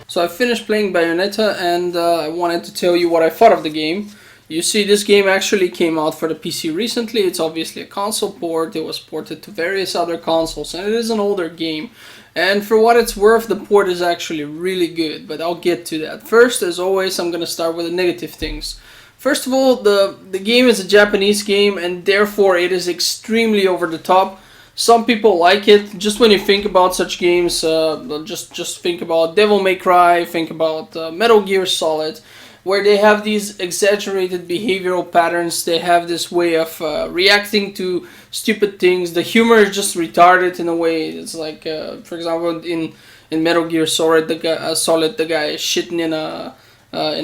So I finished playing Bayonetta, and I wanted to tell you what I thought of the game. You see, this game actually came out for the PC recently. It's obviously a console port. It was ported to various other consoles, and it is an older game. And for what it's worth, the port is actually really good, but I'll get to that. First, as always, I'm going to start with the negative things. First of all, the game is a Japanese game, and therefore it is extremely over the top. Some people like it. Just when you think about such games, just think about Devil May Cry, think about Metal Gear Solid, where they have these exaggerated behavioral patterns. They have this way of reacting to stupid things. The humor is just retarded in a way. It's like, for example, in Metal Gear Solid, the guy is shitting in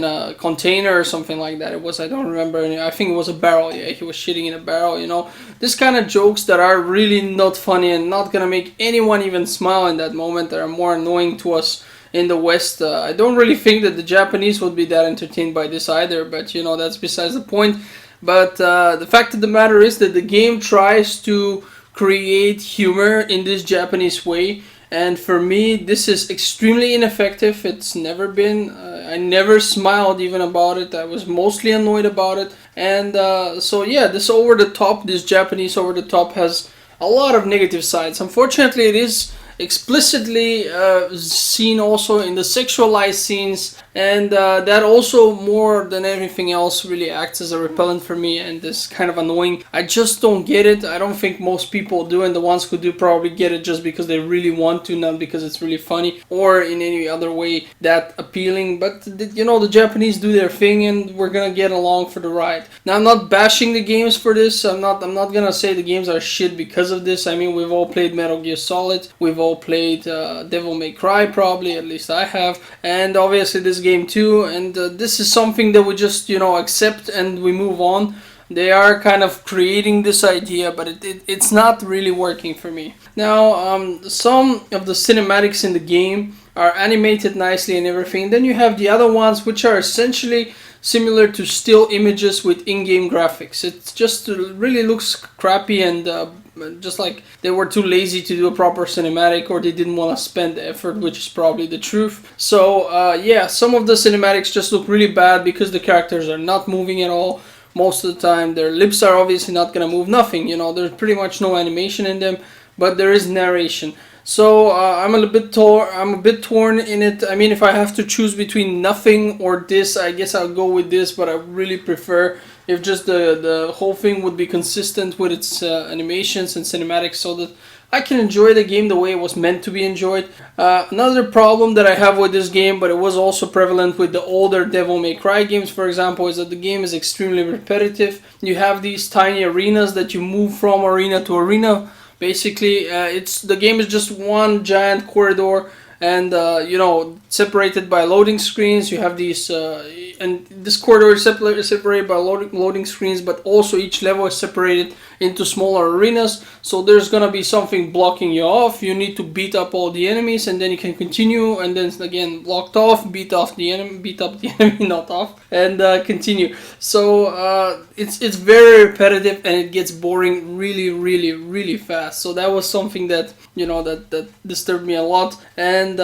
a container or something like that. It was, I don't remember. I think it was a barrel. Yeah, he was shitting in a barrel. You know, this kind of jokes that are really not funny and not gonna make anyone even smile in that moment. That are more annoying to us in the West. I don't really think that the Japanese would be that entertained by this either. But you know, that's besides the point. But the fact of the matter is that the game tries to create humor in this Japanese way. And for me, this is extremely ineffective. It's never been. I never smiled even about it. I was mostly annoyed about it. And so yeah, this Japanese over the top has a lot of negative sides. Unfortunately, it is explicitly seen also in the sexualized scenes, and that also more than anything else really acts as a repellent for me, and is kind of annoying. I just don't get it. I don't think most people do, and the ones who do probably get it just because they really want to, not because it's really funny or in any other way that appealing. But you know, the Japanese do their thing, and we're gonna get along for the ride. Now, I'm not bashing the games for this. I'm not gonna say the games are shit because of this. I mean, we've all played Metal Gear Solid. We've all played Devil May Cry, probably, at least I have, and obviously this game too, and this is something that we just, you know, accept and we move on. They are kind of creating this idea, but it's not really working for me. Now, some of the cinematics in the game are animated nicely and everything. Then you have the other ones which are essentially similar to still images with in-game graphics. It just really looks crappy, and just like they were too lazy to do a proper cinematic, or they didn't want to spend the effort, which is probably the truth. So yeah, some of the cinematics just look really bad because the characters are not moving at all most of the time. Their lips are obviously not gonna move, nothing, you know, there's pretty much no animation in them, but there is narration. So I'm a bit torn in it. I mean, if I have to choose between nothing or this, I guess I'll go with this, but I really prefer if just the whole thing would be consistent with its animations and cinematics, so that I can enjoy the game the way it was meant to be enjoyed. Another problem that I have with this game, but it was also prevalent with the older Devil May Cry games, for example, is that the game is extremely repetitive. You have these tiny arenas that you move from arena to arena. Basically, the game is just one giant corridor, and you know, separated by loading screens. You have these, and this corridor is separated by loading screens, but also each level is separated into smaller arenas. So there's gonna be something blocking you off. You need to beat up all the enemies, and then you can continue, and then again blocked off, beat up the enemy, not off, and continue. So it's very repetitive, and it gets boring really fast. So that was something that, you know, that disturbed me a lot. And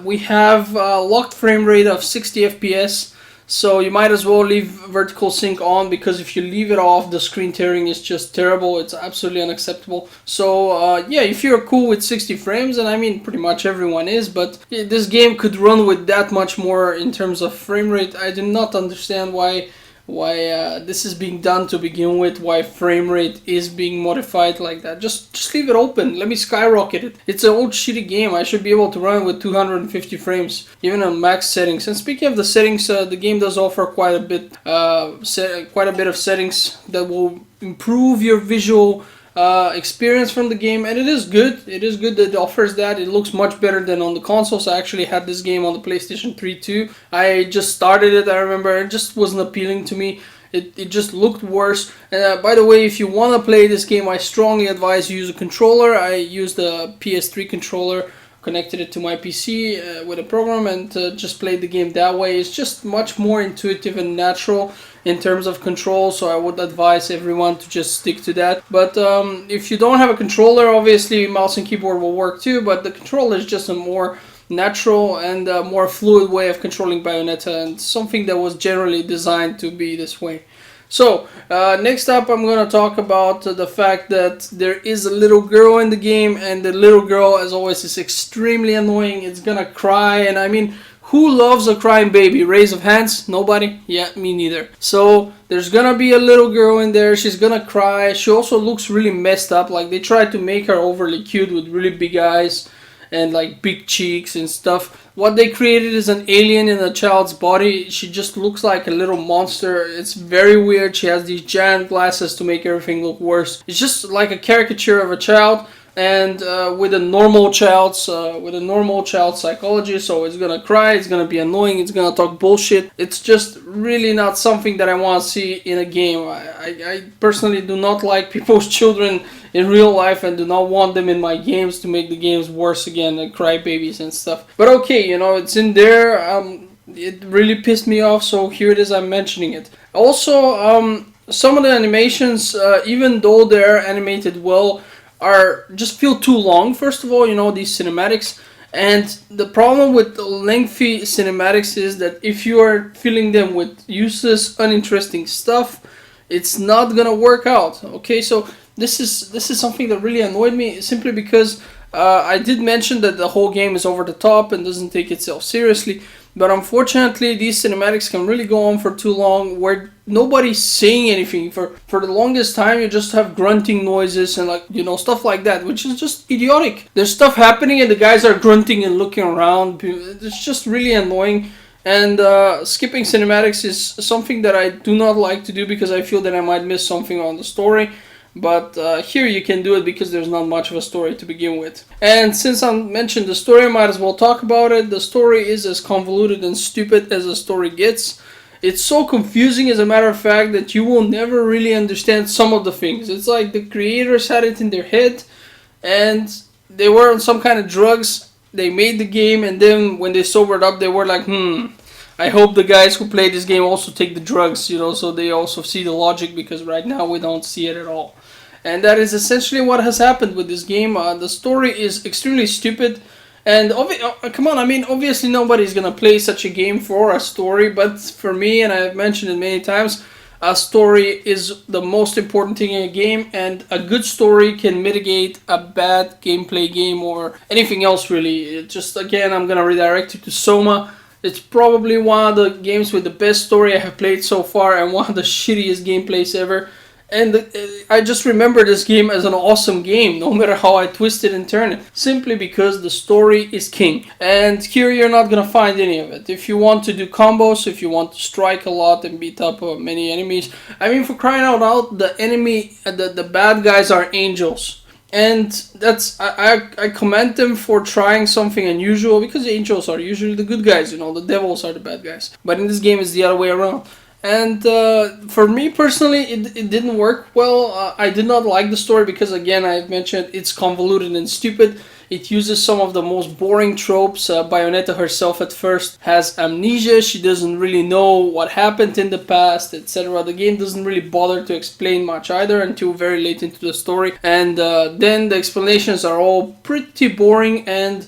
we have locked frame rate of 60 FPS. So you might as well leave vertical sync on, because if you leave it off, the screen tearing is just terrible. It's absolutely unacceptable. So yeah, if you're cool with 60 frames, and I mean pretty much everyone is, but this game could run with that much more in terms of frame rate. I do not understand why this is being done to begin with, why frame rate is being modified like that. Just leave it open, let me skyrocket it. It's an old shitty game. I should be able to run with 250 frames, even on max settings. And speaking of the settings, the game does offer quite a bit of settings that will improve your visual experience from the game, and it is good. It is good that it offers that. It looks much better than on the consoles. I actually had this game on the PlayStation 3 too. I just started it, I remember. It just wasn't appealing to me. It just looked worse. By the way, if you want to play this game, I strongly advise you use a controller. I used the PS3 controller, connected it to my PC with a program, and just played the game that way. It's just much more intuitive and natural in terms of control, so I would advise everyone to just stick to that. But if you don't have a controller, obviously mouse and keyboard will work too, but the controller is just a more natural and more fluid way of controlling Bayonetta, and something that was generally designed to be this way. So, next up I'm going to talk about the fact that there is a little girl in the game, and the little girl, as always, is extremely annoying. It's going to cry, and I mean, who loves a crying baby? Raise of hands? Nobody? Yeah, me neither. So, there's going to be a little girl in there. She's going to cry. She also looks really messed up. Like, they tried to make her overly cute with really big eyes and like big cheeks and stuff. What they created is an alien in a child's body. She just looks like a little monster. It's very weird. She has these giant glasses to make everything look worse. It's just like a caricature of a child, and with a normal child's psychology. So it's gonna cry, it's gonna be annoying, it's gonna talk bullshit. It's just really not something that I want to see in a game. I personally do not like people's children in real life, and do not want them in my games to make the games worse again, and cry babies and stuff. But okay, it's in there. It really pissed me off, so here it is, I'm mentioning it. Also, some of the animations, even though they're animated well, just feel too long. First of all, these cinematics, and the problem with the lengthy cinematics is that if you are filling them with useless, uninteresting stuff, it's not gonna work out. Okay, so this is something that really annoyed me, simply because I did mention that the whole game is over the top and doesn't take itself seriously. But unfortunately, these cinematics can really go on for too long, where nobody's saying anything. For the longest time, you just have grunting noises and stuff like that, which is just idiotic. There's stuff happening and the guys are grunting and looking around. It's just really annoying. And skipping cinematics is something that I do not like to do, because I feel that I might miss something on the story. But here you can do it because there's not much of a story to begin with. And since I mentioned the story, I might as well talk about it. The story is as convoluted and stupid as a story gets. It's so confusing, as a matter of fact, that you will never really understand some of the things. It's like the creators had it in their head, and they were on some kind of drugs. They made the game, and then when they sobered up, they were like, I hope the guys who play this game also take the drugs, so they also see the logic, because right now we don't see it at all. And that is essentially what has happened with this game. The story is extremely stupid. And come on, I mean, obviously nobody's going to play such a game for a story. But for me, and I've mentioned it many times, a story is the most important thing in a game. And a good story can mitigate a bad gameplay game or anything else, really. Again, I'm going to redirect you to Soma. It's probably one of the games with the best story I have played so far, and one of the shittiest gameplays ever. And I just remember this game as an awesome game, no matter how I twist it and turn it, simply because the story is king. And here you're not gonna find any of it. If you want to do combos, if you want to strike a lot and beat up many enemies, I mean, for crying out loud, the bad guys are angels. And I commend them for trying something unusual, because angels are usually the good guys, the devils are the bad guys. But in this game, it's the other way around. And for me personally, it didn't work well. I did not like the story because, again, I've mentioned it's convoluted and stupid. It uses some of the most boring tropes. Bayonetta herself at first has amnesia. She doesn't really know what happened in the past, etc. The game doesn't really bother to explain much either until very late into the story. And then the explanations are all pretty boring and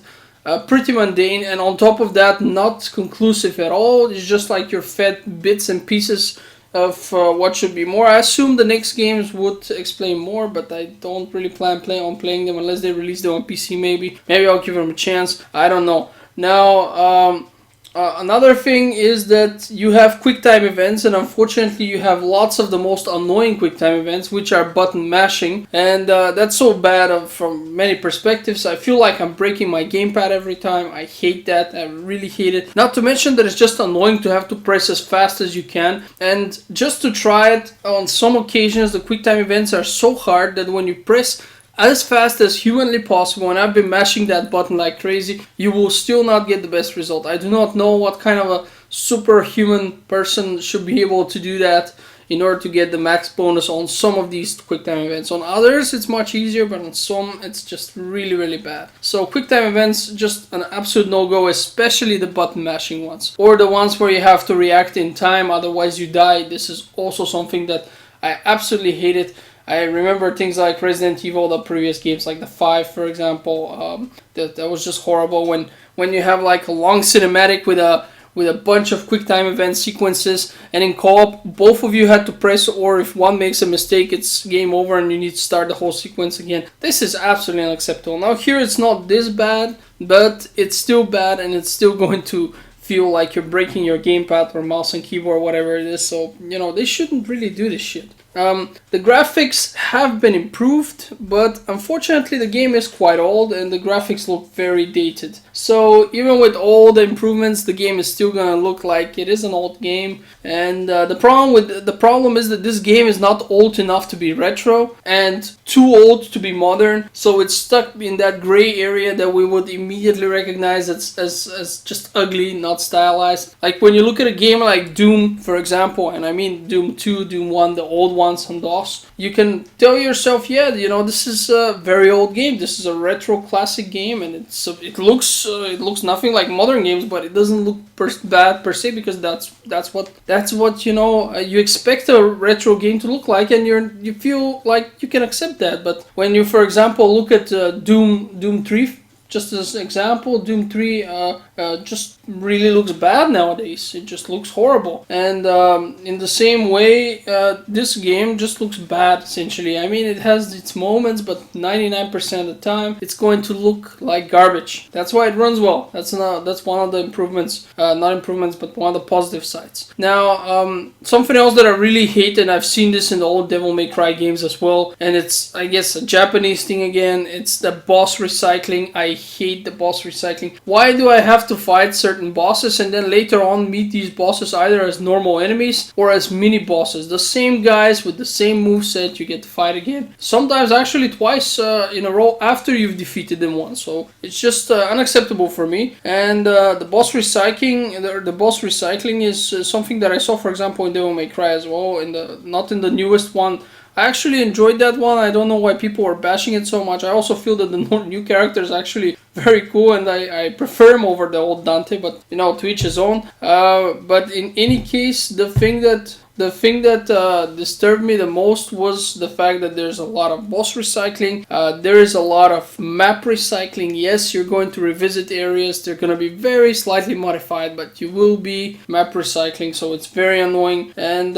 pretty mundane. And on top of that, not conclusive at all. It's just like you're fed bits and pieces of what should be more. I assume the next games would explain more, but I don't really plan on playing them unless they release them on PC. Maybe I'll give them a chance. I don't know. Now, another thing is that you have QuickTime events, and unfortunately you have lots of the most annoying QuickTime events, which are button mashing, and that's so bad from many perspectives. I feel like I'm breaking my gamepad every time. I hate that. I really hate it. Not to mention that it's just annoying to have to press as fast as you can, and just to try it, on some occasions the QuickTime events are so hard that when you press as fast as humanly possible, and I've been mashing that button like crazy, you will still not get the best result. I do not know what kind of a superhuman person should be able to do that in order to get the max bonus on some of these quick time events. On others it's much easier, but on some it's just really, really bad. So quick time events, just an absolute no-go, especially the button mashing ones, or the ones where you have to react in time, otherwise you die. This is also something that I absolutely hate it. I remember things like Resident Evil, the previous games, like the 5, for example. That was just horrible when you have like a long cinematic with a bunch of quick time event sequences, and in co-op both of you had to press, or if one makes a mistake it's game over and you need to start the whole sequence again. This is absolutely unacceptable. Now here it's not this bad, but it's still bad, and it's still going to feel like you're breaking your gamepad or mouse and keyboard or whatever it is. So they shouldn't really do this shit. The graphics have been improved, but unfortunately the game is quite old and the graphics look very dated. So even with all the improvements, the game is still gonna look like it is an old game. And the problem is that this game is not old enough to be retro and too old to be modern. So it's stuck in that gray area that we would immediately recognize as just ugly, not stylized. Like when you look at a game like Doom, for example, and I mean Doom 2, Doom 1, the old ones on DOS, you can tell yourself, yeah, this is a very old game. This is a retro classic game, and it looks nothing like modern games, but it doesn't look bad per se, because that's what you expect a retro game to look like, and you feel like you can accept that. But when you, for example, look at Doom 3, just as an example, Doom 3 just really looks bad nowadays. It just looks horrible. And in the same way, this game just looks bad, essentially. I mean, it has its moments, but 99% of the time, it's going to look like garbage. That's why it runs well. That's one of the improvements. Not improvements, but one of the positive sides. Now, something else that I really hate, and I've seen this in the old Devil May Cry games as well, and it's, I guess, a Japanese thing again. It's the boss recycling. I hate the boss recycling. Why do I have to fight certain bosses and then later on meet these bosses either as normal enemies or as mini bosses? The same guys with the same moveset you get to fight again. Sometimes actually twice in a row after you've defeated them once. So it's just unacceptable for me. And the boss recycling is something that I saw, for example, in Devil May Cry as well. Not in the newest one. I actually enjoyed that one. I don't know why people are bashing it so much. I also feel that the new character is actually very cool, and I prefer him over the old Dante, but to each his own. But in any case, the thing that disturbed me the most was the fact that there's a lot of boss recycling. There is a lot of map recycling. Yes, you're going to revisit areas. They're going to be very slightly modified, but you will be map recycling, so it's very annoying. And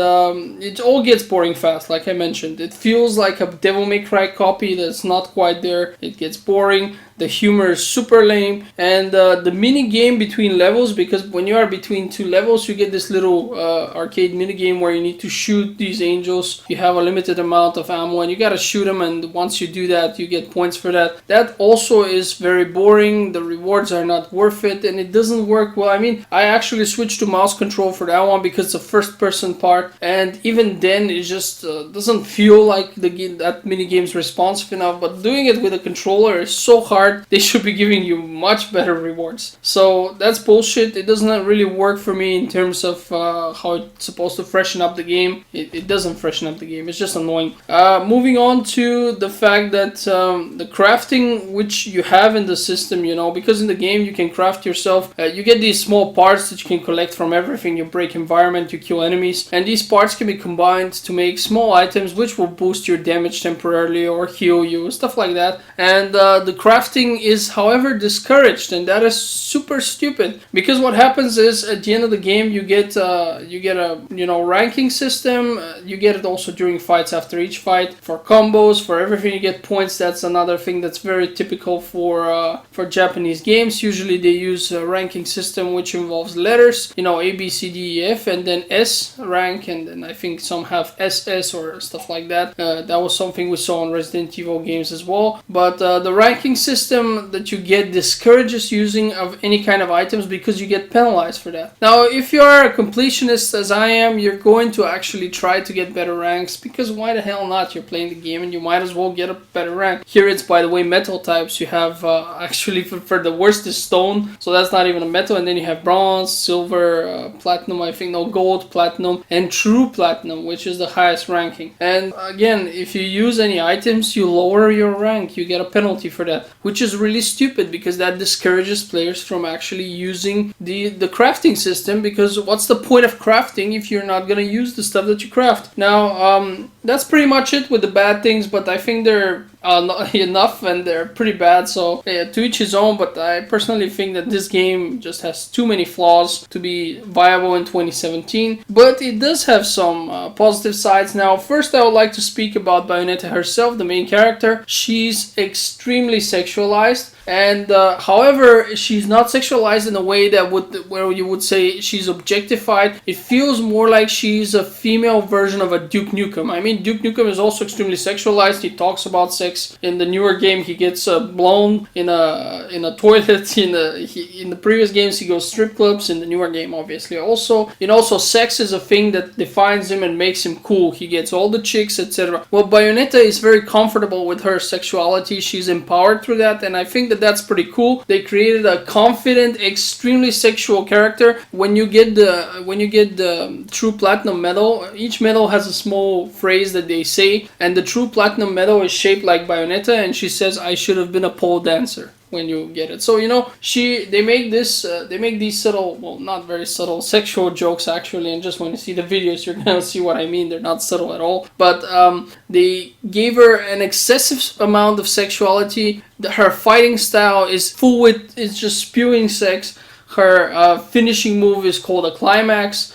it all gets boring fast, like I mentioned. It feels like a Devil May Cry copy that's not quite there. It gets boring. The humor is super lame, and the mini game between levels, because when you are between two levels you get this little arcade mini game where you need to shoot these angels. You have a limited amount of ammo and you gotta shoot them, and once you do that you get points for that. That also is very boring. The rewards are not worth it, and it doesn't work well. I mean, I actually switched to mouse control for that one because it's a first person part, and even then it just doesn't feel like that mini game's responsive enough. But doing it with a controller is so hard. They should be giving you much better rewards. So that's bullshit. It doesn't really work for me in terms of how it's supposed to freshen up the game. It doesn't freshen up the game. It's just annoying. Moving on to the fact that the crafting which you have in the system, because in the game you can craft yourself. You get these small parts that you can collect from everything. You break environment, you kill enemies, and these parts can be combined to make small items which will boost your damage temporarily or heal you, stuff like that. And the crafting is, however, discouraged, and that is super stupid, because what happens is at the end of the game you get a ranking system. You get it also during fights, after each fight, for combos, for everything you get points. That's another thing that's very typical for Japanese games. Usually they use a ranking system which involves letters, A, B, C, D, E, F, and then S rank, and then I think some have SS or stuff like that. That was something we saw in Resident Evil games as well. But the ranking system that you get discourages using of any kind of items because you get penalized for that. Now, if you are a completionist as I am, you're going to actually try to get better ranks, because why the hell not? You're playing the game and you might as well get a better rank. Here it's, by the way, metal types. You have actually for the worst is stone, so that's not even a metal, and then you have bronze, silver, platinum, I think, no, gold, platinum, and true platinum, which is the highest ranking. And again, if you use any items, you lower your rank. You get a penalty for that, which is really stupid, because that discourages players from actually using the crafting system, because what's the point of crafting if you're not going to use the stuff that you craft? Now, that's pretty much it with the bad things, but I think they're not enough, and they're pretty bad, so yeah, to each his own. But I personally think that this game just has too many flaws to be viable in 2017, but it does have some positive sides. Now, first I would like to speak about Bayonetta herself, the main character. She's extremely sexualized, and however, she's not sexualized in a way that where you would say she's objectified. It feels more like she's a female version of a Duke Nukem. I mean, Duke Nukem is also extremely sexualized. He talks about sex. In the newer game, he gets blown in a toilet. In the previous games, he goes strip clubs. In the newer game, obviously, also sex is a thing that defines him and makes him cool. He gets all the chicks, etc. Well, Bayonetta is very comfortable with her sexuality. She's empowered through that, and I think that that's pretty cool. They created a confident, extremely sexual character. When you get the true platinum medal, each medal has a small phrase that they say, and the true platinum medal is shaped like Bayonetta, and she says, "I should have been a pole dancer," when you get it. So they make these subtle, well, not very subtle, sexual jokes actually, and just when you see the videos you're gonna see what I mean. They're not subtle at all, but they gave her an excessive amount of sexuality. Her fighting style is it's just spewing sex. Her finishing move is called a climax.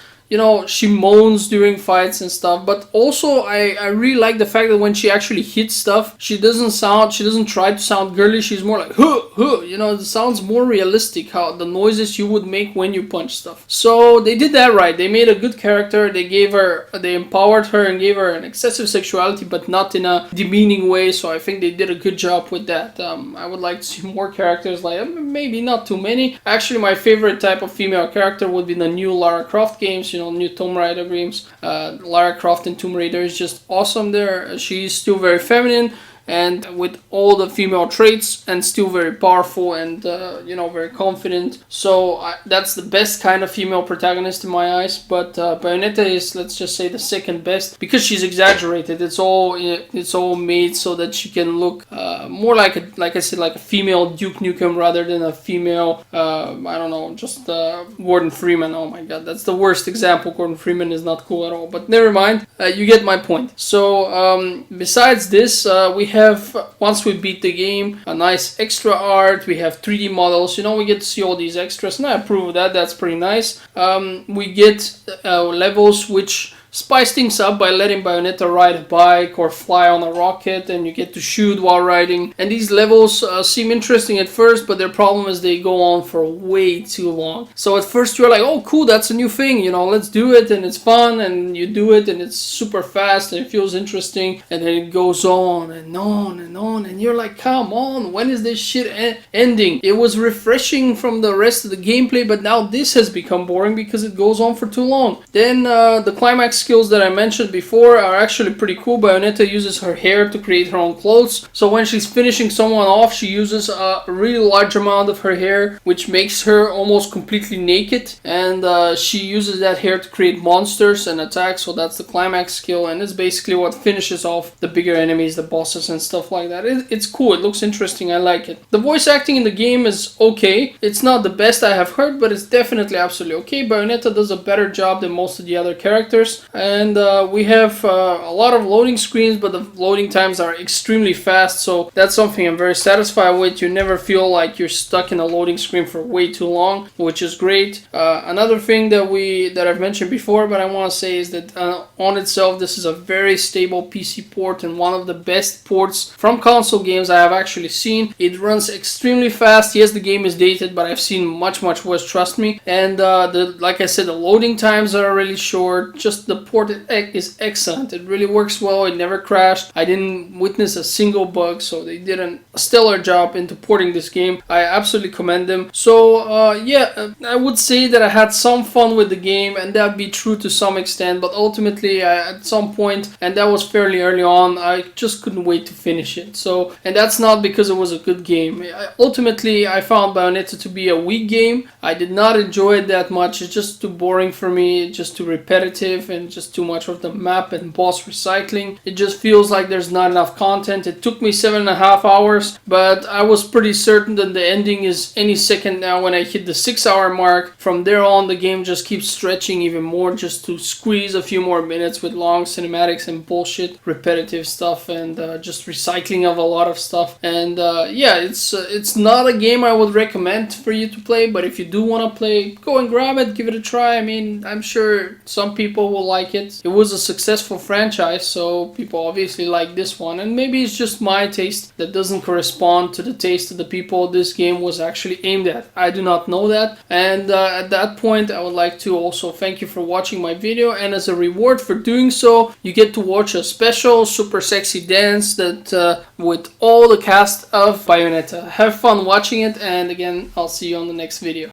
She moans during fights and stuff, but also I really like the fact that when she actually hits stuff, she doesn't try to sound girly. She's more like, huh, huh, it sounds more realistic, how the noises you would make when you punch stuff. So they did that right. They made a good character. They empowered her and gave her an excessive sexuality, but not in a demeaning way. So I think they did a good job with that. I would like to see more characters like, maybe not too many. Actually, my favorite type of female character would be the new Lara Croft games. New Tomb Raider games. Lara Croft and Tomb Raider is just awesome there. She's still very feminine and with all the female traits, and still very powerful and very confident. So that's the best kind of female protagonist in my eyes. But Bayonetta is, let's just say, the second best, because she's exaggerated. It's all made so that she can look more like a female Duke Nukem rather than a female Gordon Freeman. Oh my god, that's the worst example. Gordon Freeman is not cool at all, but never mind. You get my point. So besides this, we have, once we beat the game, a nice extra art. We have 3D models. We get to see all these extras, and I approve of that. That's pretty nice. We get levels which spice things up by letting Bayonetta ride a bike or fly on a rocket, and you get to shoot while riding. And these levels seem interesting at first, but their problem is they go on for way too long. So at first you're like, oh cool, that's a new thing, let's do it, and it's fun, and you do it, and it's super fast, and it feels interesting, and then it goes on and on and on, and you're like, come on, when is this shit ending? It was refreshing from the rest of the gameplay, but now this has become boring because it goes on for too long. Then the Climax Skills that I mentioned before are actually pretty cool. Bayonetta uses her hair to create her own clothes. So when she's finishing someone off, she uses a really large amount of her hair, which makes her almost completely naked. And she uses that hair to create monsters and attacks. So that's the Climax skill, and it's basically what finishes off the bigger enemies, the bosses and stuff like that. It's cool. It looks interesting. I like it. The voice acting in the game is okay. It's not the best I have heard, but it's definitely absolutely okay. Bayonetta does a better job than most of the other characters. And we have a lot of loading screens, but the loading times are extremely fast, so that's something I'm very satisfied with. You never feel like you're stuck in a loading screen for way too long, which is great. Another thing that I've mentioned before, but I want to say, is that on itself, this is a very stable PC port and one of the best ports from console games I have actually seen. It runs extremely fast. Yes, the game is dated, but I've seen much worse, trust me. And like I said, the loading times are really short. Just the port is excellent. It really works well. It never crashed. I didn't witness a single bug, so they did a stellar job into porting this game. I absolutely commend them. So yeah, I would say that I had some fun with the game, and that'd be true to some extent, but ultimately at some point, and that was fairly early on, I just couldn't wait to finish it. So, and that's not because it was a good game. Ultimately, I found Bayonetta to be a weak game. I did not enjoy it that much. It's just too boring for me. It's just too repetitive and just too much of the map and boss recycling. It just feels like there's not enough content. It took me 7.5 hours, but I was pretty certain that the ending is any second now when I hit the 6-hour mark. From there on, the game just keeps stretching even more just to squeeze a few more minutes with long cinematics and bullshit, repetitive stuff, and just recycling of a lot of stuff. And yeah, it's not a game I would recommend for you to play, but if you do want to play, go and grab it, give it a try. I mean, I'm sure some people will like it. It was a successful franchise, so people obviously like this one, and maybe it's just my taste that doesn't correspond to the taste of the people this game was actually aimed at. I do not know that. And at that point, I would like to also thank you for watching my video, and as a reward for doing so, you get to watch a special super sexy dance that with all the cast of Bayonetta. Have fun watching it, and again, I'll see you on the next video.